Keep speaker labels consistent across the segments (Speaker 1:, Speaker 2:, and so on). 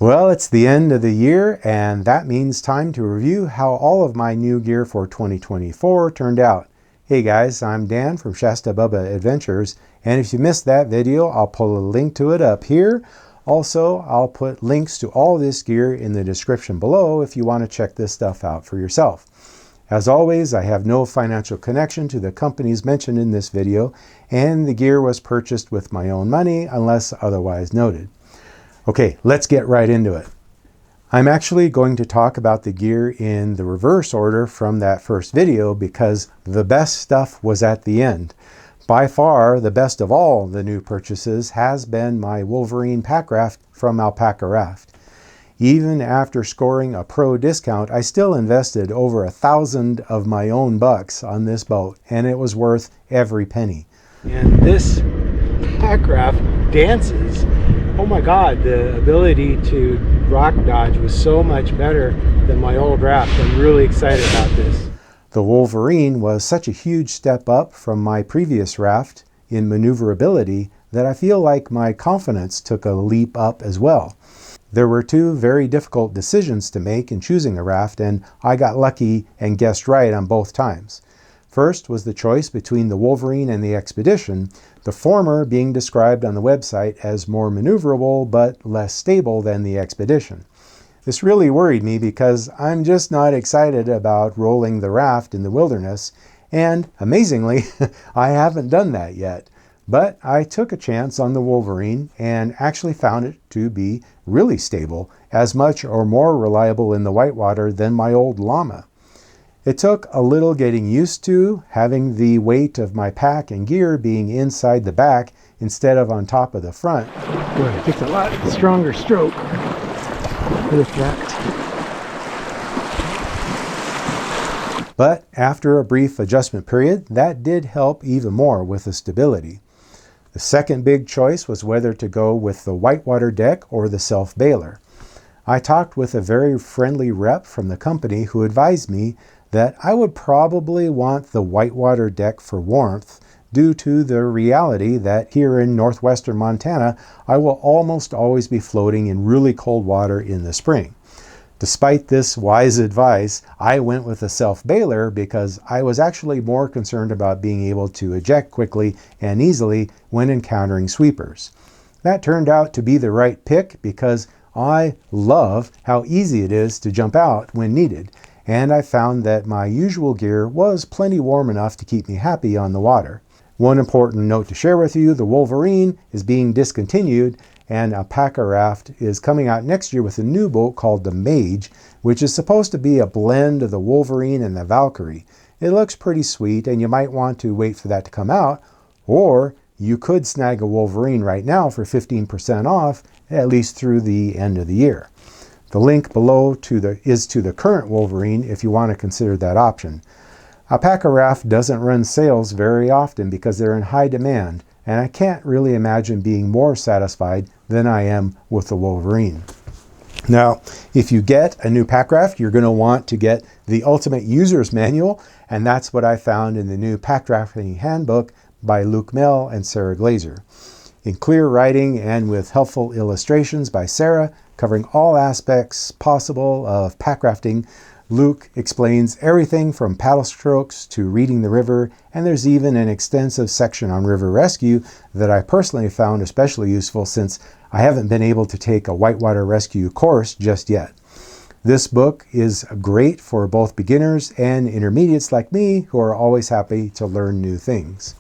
Speaker 1: Well, it's the end of the year, and that means time to review how all of my new gear for 2024 turned out. Hey guys, I'm Dan from Shastabubba Adventures, and if you missed that video, I'll pull a link to it up here. Also, I'll put links to all this gear in the description below if you want to check this stuff out for yourself. As always, I have no financial connection to the companies mentioned in this video, and the gear was purchased with my own money unless otherwise noted. Okay, let's get right into it. I'm actually going to talk about the gear in the reverse order from that first video because the best stuff was at the end. By far, the best of all the new purchases has been my Wolverine pack raft from Alpaca Raft. Even after scoring a pro discount, I still invested over 1,000 of my own bucks on this boat, and it was worth every penny. And this pack raft dances. Oh my God, the ability to rock dodge was so much better than my old raft. I'm really excited about this. The Wolverine was such a huge step up from my previous raft in maneuverability that I feel like my confidence took a leap up as well. There were two very difficult decisions to make in choosing a raft, and I got lucky and guessed right on both times. First was the choice between the Wolverine and the Expedition, the former being described on the website as more maneuverable but less stable than the Expedition. This really worried me because I'm just not excited about rolling the raft in the wilderness, and amazingly, I haven't done that yet. But I took a chance on the Wolverine and actually found it to be really stable, as much or more reliable in the whitewater than my old llama. It took a little getting used to having the weight of my pack and gear being inside the back instead of on top of the front. Boy, it takes a lot stronger stroke with that. But after a brief adjustment period, that did help even more with the stability. The second big choice was whether to go with the whitewater deck or the self-bailer. I talked with a very friendly rep from the company who advised me that I would probably want the whitewater deck for warmth due to the reality that here in northwestern Montana, I will almost always be floating in really cold water in the spring. Despite this wise advice, I went with a self-bailer because I was actually more concerned about being able to eject quickly and easily when encountering sweepers. That turned out to be the right pick because I love how easy it is to jump out when needed, and I found that my usual gear was plenty warm enough to keep me happy on the water. One important note to share with you, the Wolverine is being discontinued, and Alpaca Raft is coming out next year with a new boat called the Mage, which is supposed to be a blend of the Wolverine and the Valkyrie. It looks pretty sweet, and you might want to wait for that to come out, or you could snag a Wolverine right now for 15% off, at least through the end of the year. The link below is to the current Wolverine if you want to consider that option. Alpaca Raft doesn't run sales very often because they're in high demand, and I can't really imagine being more satisfied than I am with the Wolverine. Now, if you get a new pack raft, you're going to want to get the Ultimate User's Manual, and that's what I found in the new Pack Rafting Handbook by Luke Mell and Sarah Glazer. In clear writing and with helpful illustrations by Sarah, covering all aspects possible of pack rafting, Luke explains everything from paddle strokes to reading the river, and there's even an extensive section on river rescue that I personally found especially useful since I haven't been able to take a whitewater rescue course just yet. This book is great for both beginners and intermediates like me who are always happy to learn new things.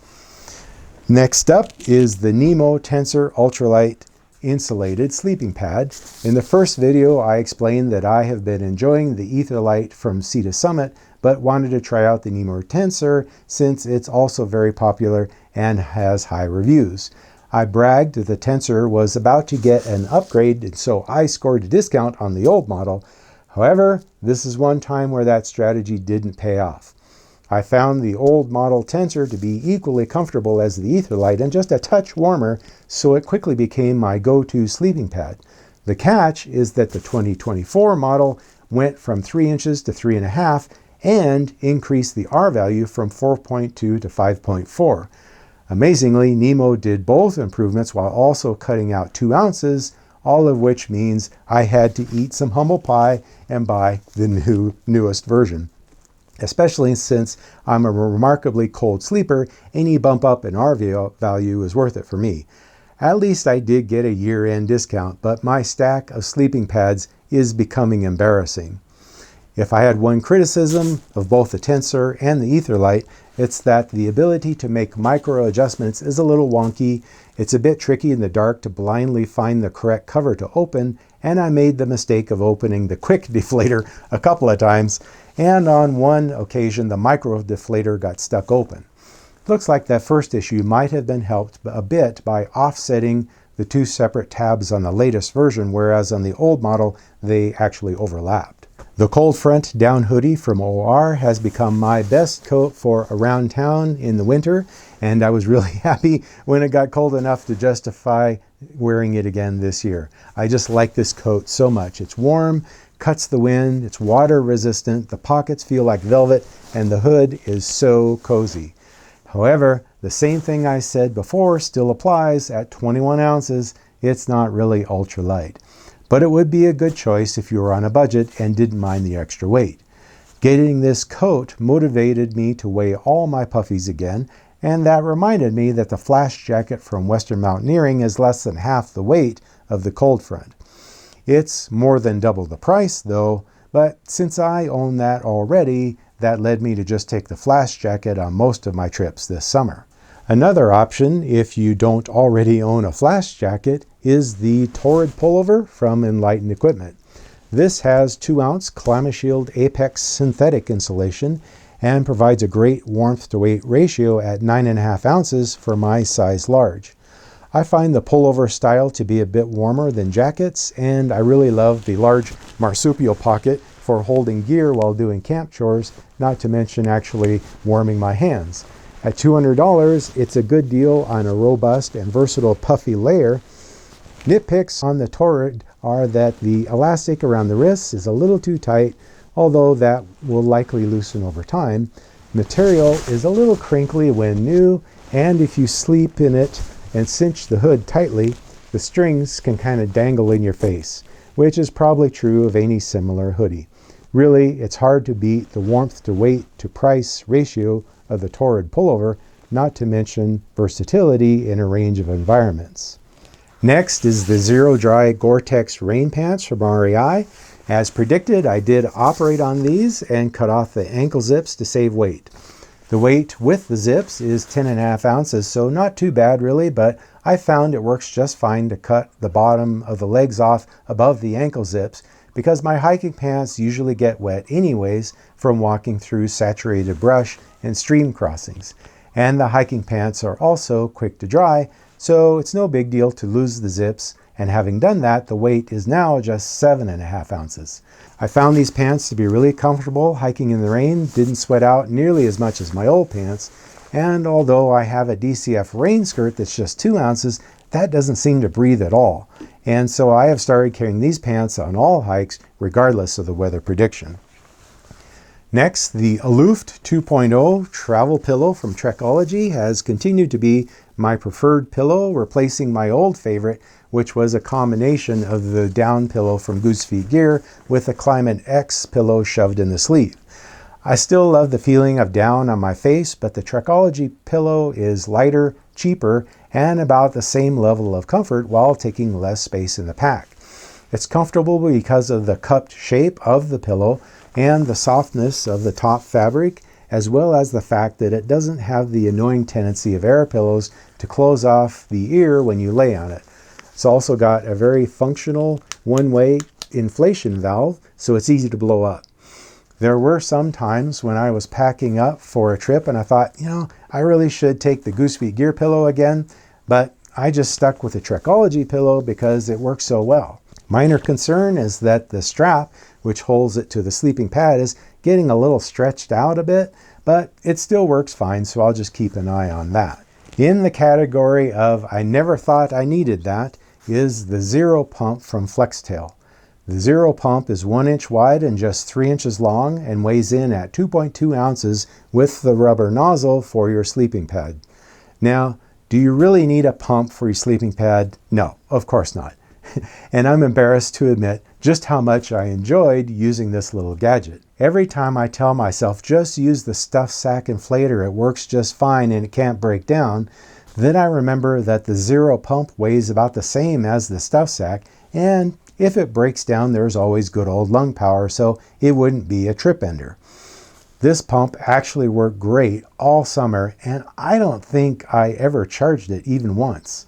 Speaker 1: Next up is the Nemo Tensor Ultralight Insulated Sleeping Pad. In the first video, I explained that I have been enjoying the Etherlight from Sea to Summit, but wanted to try out the Nemo Tensor since it's also very popular and has high reviews. I bragged that the Tensor was about to get an upgrade, and so I scored a discount on the old model. However, this is one time where that strategy didn't pay off. I found the old model Tensor to be equally comfortable as the Etherlight and just a touch warmer, so it quickly became my go-to sleeping pad. The catch is that the 2024 model went from 3 inches to 3.5 and increased the R value from 4.2 to 5.4. Amazingly, Nemo did both improvements while also cutting out 2 ounces all of which means I had to eat some humble pie and buy the newest version. Especially since I'm a remarkably cold sleeper, any bump up in R value is worth it for me. At least I did get a year-end discount, but my stack of sleeping pads is becoming embarrassing. If I had one criticism of both the Tensor and the Etherlite, it's that the ability to make micro adjustments is a little wonky. It's a bit tricky in the dark to blindly find the correct cover to open, and I made the mistake of opening the quick deflator a couple of times, and on one occasion the micro deflator got stuck open. Looks like that first issue might have been helped a bit by offsetting the two separate tabs on the latest version, whereas on the old model they actually overlapped. The cold front down hoodie from OR has become my best coat for around town in the winter, and I was really happy when it got cold enough to justify wearing it again this year. I just like this coat so much. It's warm, cuts the wind, it's water resistant, the pockets feel like velvet, and the hood is so cozy. However, the same thing I said before still applies. At 21 ounces, it's not really ultralight. But it would be a good choice if you were on a budget and didn't mind the extra weight. Getting this coat motivated me to weigh all my puffies again, and that reminded me that the flash jacket from Western Mountaineering is less than half the weight of the cold front. It's more than double the price though, but since I own that already, that led me to just take the flash jacket on most of my trips this summer. Another option, if you don't already own a flash jacket, is the Torrid pullover from Enlightened Equipment. This has 2-ounce ClimaShield Apex synthetic insulation and provides a great warmth to weight ratio at 9.5 ounces for my size large. I find the pullover style to be a bit warmer than jackets, and I really love the large marsupial pocket for holding gear while doing camp chores, not to mention actually warming my hands. At $200, it's a good deal on a robust and versatile puffy layer. Nitpicks on the Torrid are that the elastic around the wrists is a little too tight, although that will likely loosen over time. Material is a little crinkly when new, and if you sleep in it and cinch the hood tightly, the strings can kind of dangle in your face, which is probably true of any similar hoodie. Really, it's hard to beat the warmth to weight to price ratio of the Torrid pullover, not to mention versatility in a range of environments. Next is the Zero Dry Gore-Tex rain pants from REI. As predicted, I did operate on these and cut off the ankle zips to save weight. The weight with the zips is 10.5 ounces, so not too bad really, but I found it works just fine to cut the bottom of the legs off above the ankle zips, because my hiking pants usually get wet anyways from walking through saturated brush and stream crossings. And the hiking pants are also quick to dry, so it's no big deal to lose the zips, and having done that, the weight is now just 7.5 ounces. I found these pants to be really comfortable hiking in the rain, didn't sweat out nearly as much as my old pants, and although I have a DCF rain skirt that's just 2 ounces, that doesn't seem to breathe at all. And so I have started carrying these pants on all hikes, regardless of the weather prediction. Next, the Aloofed 2.0 travel pillow from Trekology has continued to be my preferred pillow, replacing my old favorite, which was a combination of the down pillow from Goose Feet Gear with a Climate X pillow shoved in the sleeve. I still love the feeling of down on my face, but the Trekology pillow is lighter, cheaper, and about the same level of comfort while taking less space in the pack. It's comfortable because of the cupped shape of the pillow and the softness of the top fabric, as well as the fact that it doesn't have the annoying tendency of air pillows to close off the ear when you lay on it. It's also got a very functional one-way inflation valve, so it's easy to blow up. There were some times when I was packing up for a trip and I thought, I really should take the Goose Feet Gear pillow again, but I just stuck with the Trekology pillow because it works so well. Minor concern is that the strap, which holds it to the sleeping pad, is getting a little stretched out a bit, but it still works fine, so I'll just keep an eye on that. In the category of I never thought I needed that is the Zero Pump from Flextail. The Zero Pump is 1 inch wide and just 3 inches long and weighs in at 2.2 ounces with the rubber nozzle for your sleeping pad. Now, do you really need a pump for your sleeping pad? No, of course not. And I'm embarrassed to admit just how much I enjoyed using this little gadget. Every time I tell myself just use the stuff sack inflator, it works just fine and it can't break down, then I remember that the Zero pump weighs about the same as the stuff sack, and if it breaks down, there's always good old lung power, so it wouldn't be a trip ender. This pump actually worked great all summer, and I don't think I ever charged it even once.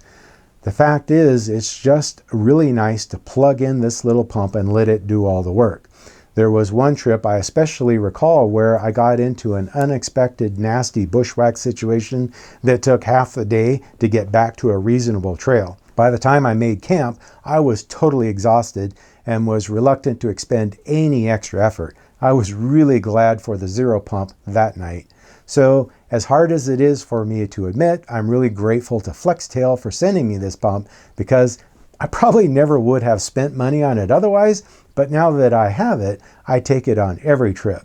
Speaker 1: The fact is, it's just really nice to plug in this little pump and let it do all the work. There was one trip I especially recall where I got into an unexpected nasty bushwhack situation that took half the day to get back to a reasonable trail. By the time I made camp, I was totally exhausted and was reluctant to expend any extra effort. I was really glad for the Zero pump that night. So, as hard as it is for me to admit, I'm really grateful to Flextail for sending me this pump, because I probably never would have spent money on it otherwise, but now that I have it, I take it on every trip.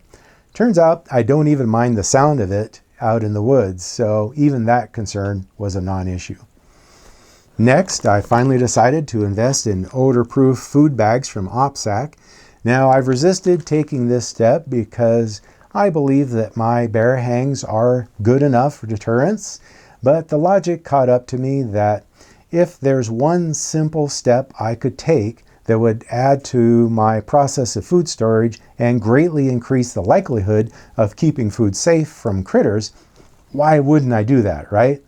Speaker 1: Turns out I don't even mind the sound of it out in the woods, so even that concern was a non-issue. Next, I finally decided to invest in odor-proof food bags from OpSac. Now, I've resisted taking this step because I believe that my bear hangs are good enough for deterrence, but the logic caught up to me that if there's one simple step I could take that would add to my process of food storage and greatly increase the likelihood of keeping food safe from critters, why wouldn't I do that, right?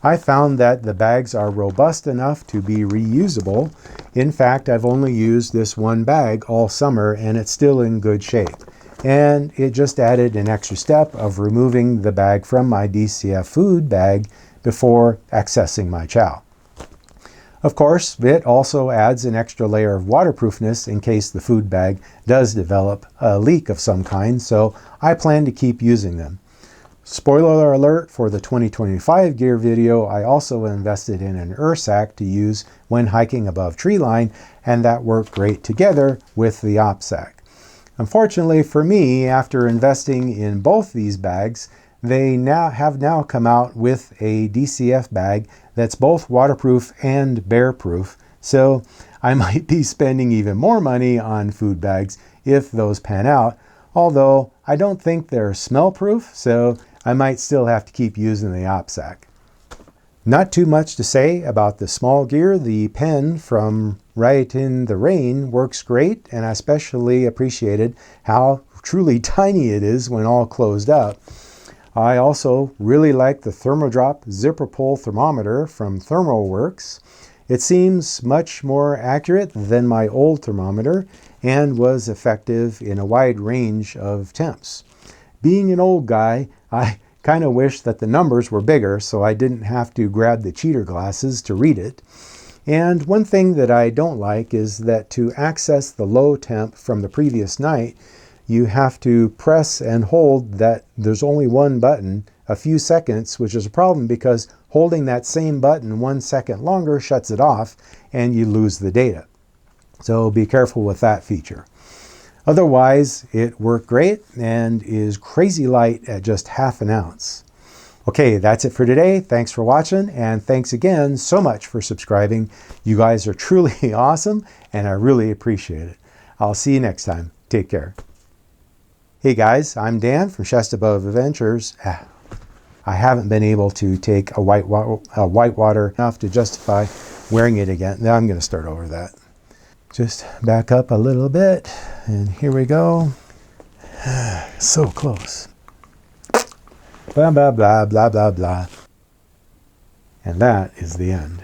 Speaker 1: I found that the bags are robust enough to be reusable. In fact, I've only used this one bag all summer and it's still in good shape. And it just added an extra step of removing the bag from my DCF food bag before accessing my chow. Of course, it also adds an extra layer of waterproofness in case the food bag does develop a leak of some kind, so I plan to keep using them. Spoiler alert for the 2025 gear video, I also invested in an Ursack to use when hiking above tree line, and that worked great together with the OpSac. Unfortunately for me, after investing in both these bags, they have now come out with a DCF bag that's both waterproof and bear-proof, so I might be spending even more money on food bags if those pan out, although I don't think they're smell-proof, so I might still have to keep using the OpSac. Not too much to say about the small gear. The pen from Right in the Rain works great, and I especially appreciated how truly tiny it is when all closed up. I also really like the Thermodrop zipper pull thermometer from ThermoWorks. It seems much more accurate than my old thermometer and was effective in a wide range of temps. Being an old guy, I kind of wish that the numbers were bigger so I didn't have to grab the cheater glasses to read it. And one thing that I don't like is that to access the low temp from the previous night, you have to press and hold that there's only one button a few seconds, which is a problem because holding that same button 1 second longer shuts it off and you lose the data. So be careful with that feature. Otherwise, it worked great and is crazy light at just ½ an ounce. Okay, that's it for today. Thanks for watching, and thanks again so much for subscribing. You guys are truly awesome, and I really appreciate it. I'll see you next time. Take care. Hey guys, I'm Dan from Shastabubba Adventures. I haven't been able to take a whitewater enough to justify wearing it again. Now I'm going to start over that. Just back up a little bit, and here we go. So close. Blah, blah, blah, blah, blah, blah. And that is the end.